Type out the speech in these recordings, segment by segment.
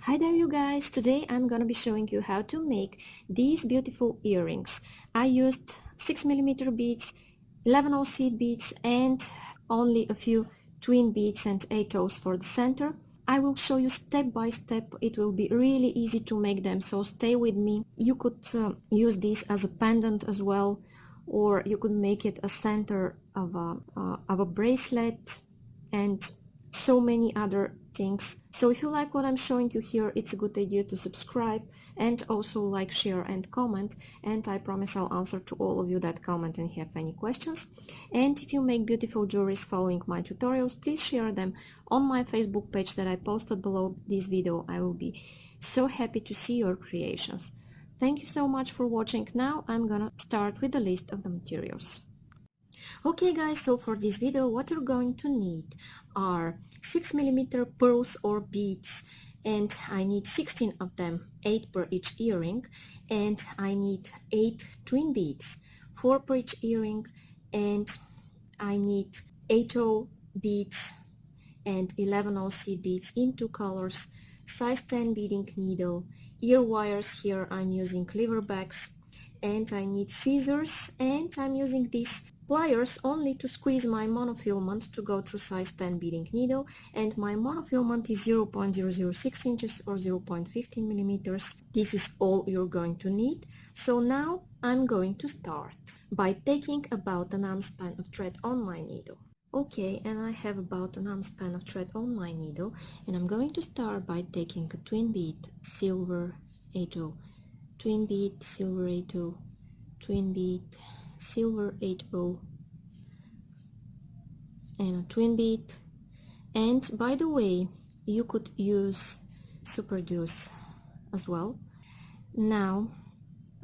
Hi there you guys, today I'm gonna be showing you how to make these beautiful earrings. I used 6mm beads, 11 seed beads and only a few twin beads and 8 toes for the center. I will show you step by step. It will be really easy to make them, so stay with me. You could use this as a pendant as well, or you could make it a center of a bracelet and so many other things. So if you like what I'm showing you here, it's a good idea to subscribe and also like, share and comment, and I promise I'll answer to all of you that comment and have any questions. And if you make beautiful jewelries following my tutorials, please share them on my Facebook page that I posted below this video. I will be so happy to see your creations. Thank you so much for watching. Now I'm gonna start with the list of the materials. Okay guys, so for this video what you're going to need are 6mm pearls or beads, and I need 16 of them, 8 per each earring, and I need 8 twin beads, 4 per each earring, and I need 8 beads and 11 seed beads in 2 colors, size 10 beading needle, ear wires. Here I'm using cleaver backs, and I need scissors, and I'm using these pliers only to squeeze my monofilament to go through size 10 beading needle, and my monofilament is 0.006 inches or 0.15 millimeters. This is all you're going to need. So now I'm going to start by taking about an arm span of thread on my needle. Okay, and I have about an arm span of thread on my needle, and I'm going to start by taking a twin bead, silver 8/0, twin bead, silver 8/0, twin bead, silver 8/0, and a twin bead. And by the way, you could use superduos as well. Now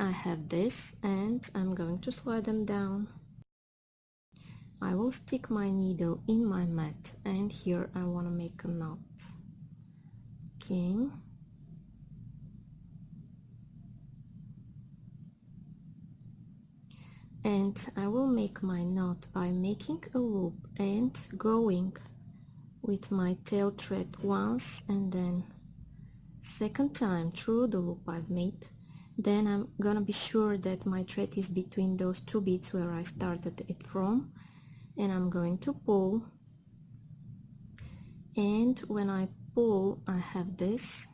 I have this, and I'm going to slide them down. I will stick my needle in my mat, and here I want to make a knot. Okay, and I will make my knot by making a loop and going with my tail thread once, and then second time through the loop I've made. Then I'm gonna be sure that my thread is between those two beads where I started it from, and I'm going to pull, and when I pull I have this.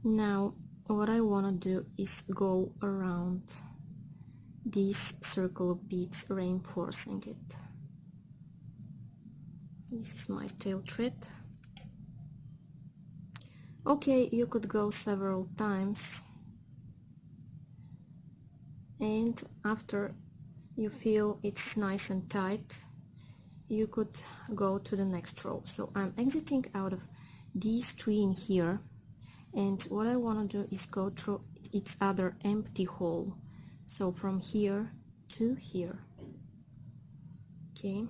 Now what I want to do is go around this circle of beads, reinforcing it. This is my tail thread. Okay, you could go several times, and after you feel it's nice and tight, you could go to the next row. So I'm exiting out of this twin here, and what I want to do is go through its other empty hole, so from here to here. Okay,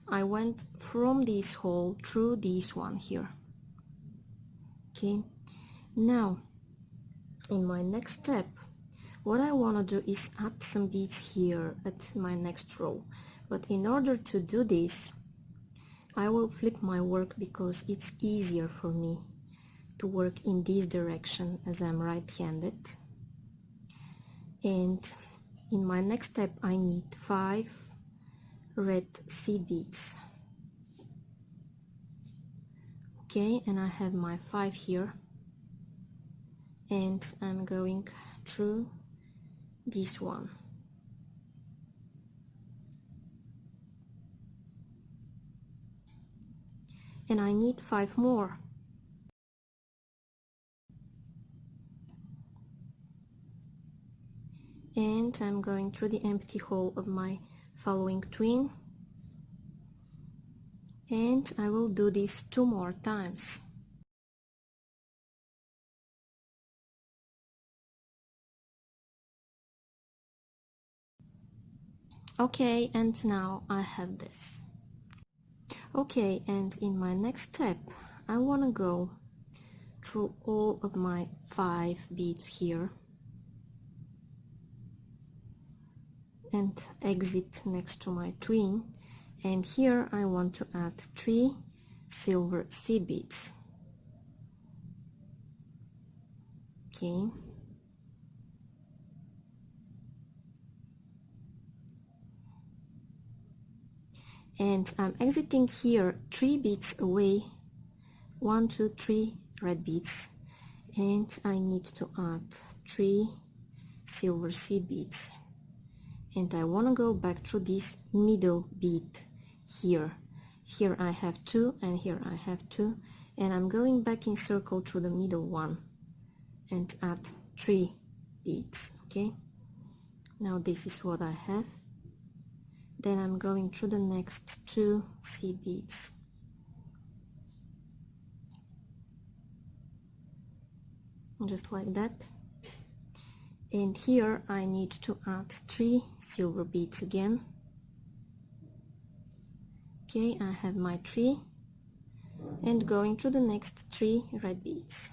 I went from this hole through this one here. Okay, now in my next step what I want to do is add some beads here at my next row, but in order to do this I will flip my work because it's easier for me to work in this direction as I'm right-handed. And in my next step I need 5 red seed beads. Okay, and I have my 5 here, and I'm going through this one. And I need 5 more. And I'm going through the empty hole of my following twin, and I will do this 2 more times. Okay, and now I have this. Okay, and in my next step I want to go through all of my 5 beads here and exit next to my twin, and here I want to add 3 silver seed beads. Okay. And I'm exiting here 3 beads away, 1, 2, 3 red beads, and I need to add 3 silver seed beads. And I want to go back through this middle bead here. Here I have 2 and here I have 2, and I'm going back in circle through the middle one and add 3 beads. Okay, now this is what I have. Then I'm going through the next 2 seed beads. Just like that. And here I need to add 3 silver beads again. Okay, I have my 3, and going through the next 3 red beads.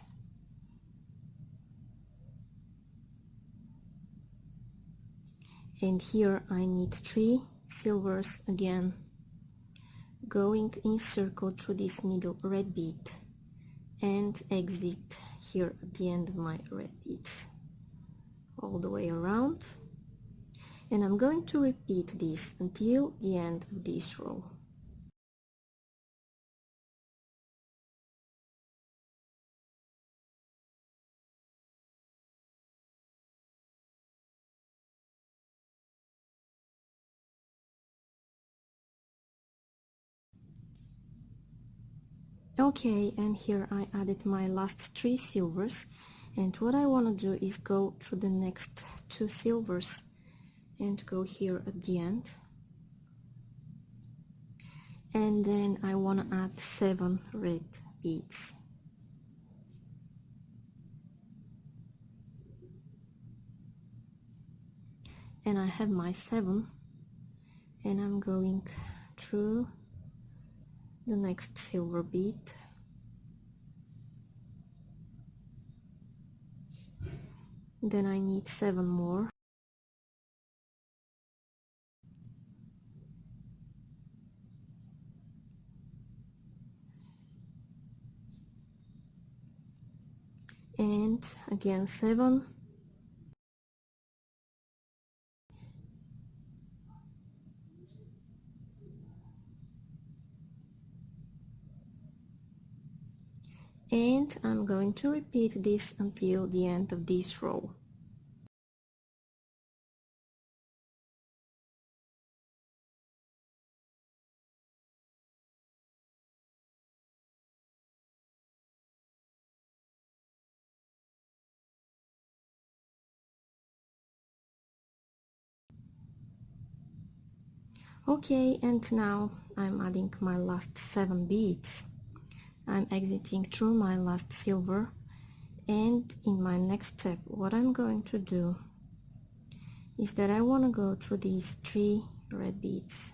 And here I need 3 silvers again, going in circle through this middle red bead and exit here at the end of my red beads all the way around. And I'm going to repeat this until the end of this row. Okay, and here I added my last 3 silvers, and what I want to do is go through the next 2 silvers and go here at the end, and then I want to add 7 red beads. And I have my 7, and I'm going through the next silver bead, then I need 7 more, and again 7, and I'm going to repeat this until the end of this row. Okay, and now I'm adding my last 7 beads. I'm exiting through my last silver, and in my next step what I'm going to do is that I want to go through these 3 red beads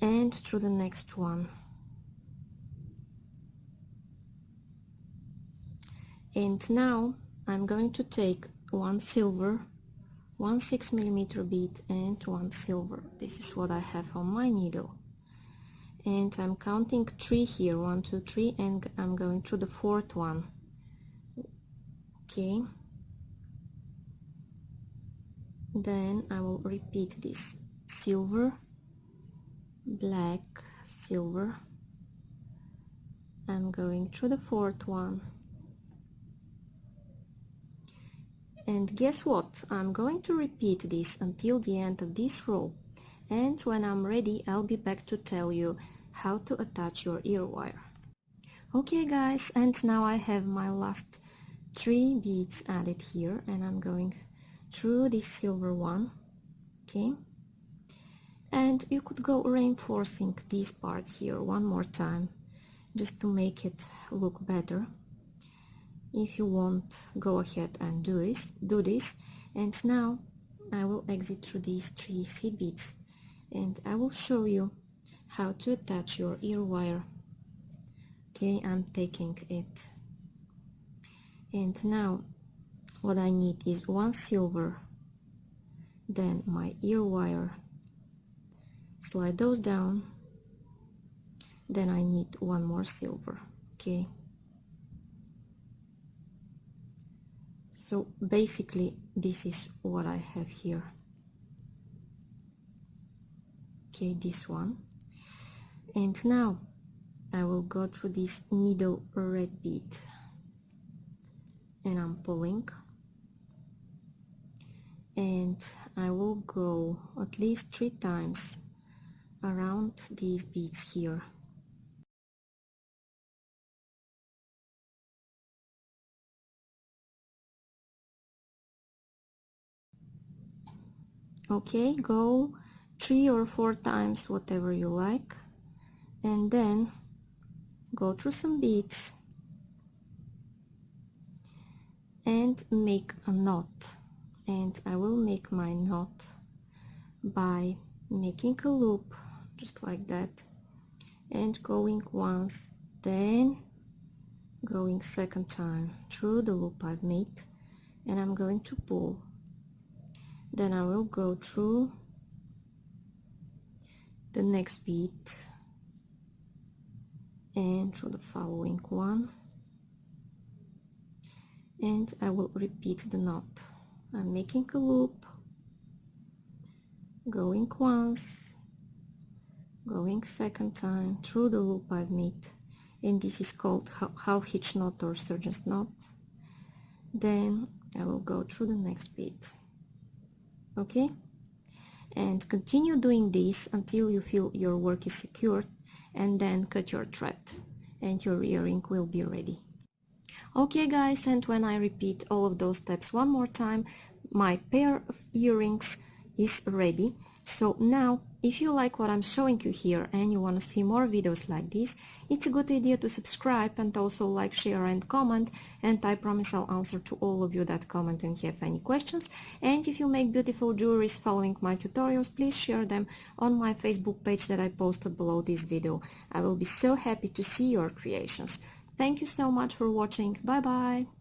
and through the next one, and now I'm going to take 1 silver, 1 6mm bead and 1 silver. This is what I have on my needle, and I'm counting 3 here, 1 2 3, and I'm going through the 4th one. Okay, then I will repeat this: silver, black, silver. I'm going through the 4th one, and guess what, I'm going to repeat this until the end of this row, and when I'm ready I'll be back to tell you how to attach your ear wire. Okay guys, and now I have my last 3 beads added here, and I'm going through this silver one. Okay, and you could go reinforcing this part here one more time just to make it look better. If you want, go ahead and do this. And now I will exit through these 3 seed beads, and I will show you how to attach your ear wire. Okay, I'm taking it, and now what I need is 1 silver, then my ear wire, slide those down. Then I need one more silver. Okay, so basically this is what I have here. Okay, this one. And now I will go through this middle red bead, and I'm pulling, and I will go at least 3 times around these beads here. Okay, go 3 or 4 times, whatever you like, and then go through some beads and make a knot. And I will make my knot by making a loop just like that, and going once, then going second time through the loop I've made, and I'm going to pull. Then I will go through the next bead and through the following one, and I will repeat the knot. I'm making a loop, going once, going second time through the loop I've made, and this is called half hitch knot or surgeon's knot. Then I will go through the next bead. Okay, and continue doing this until you feel your work is secured, and then cut your thread and your earring will be ready. Okay guys, and when I repeat all of those steps one more time, my pair of earrings is ready. So now, if you like what I'm showing you here and you want to see more videos like this, it's a good idea to subscribe and also like, share and comment, and I promise I'll answer to all of you that comment and have any questions. And if you make beautiful jewelries following my tutorials, please share them on my Facebook page that I posted below this video. I will be so happy to see your creations. Thank you so much for watching. Bye bye!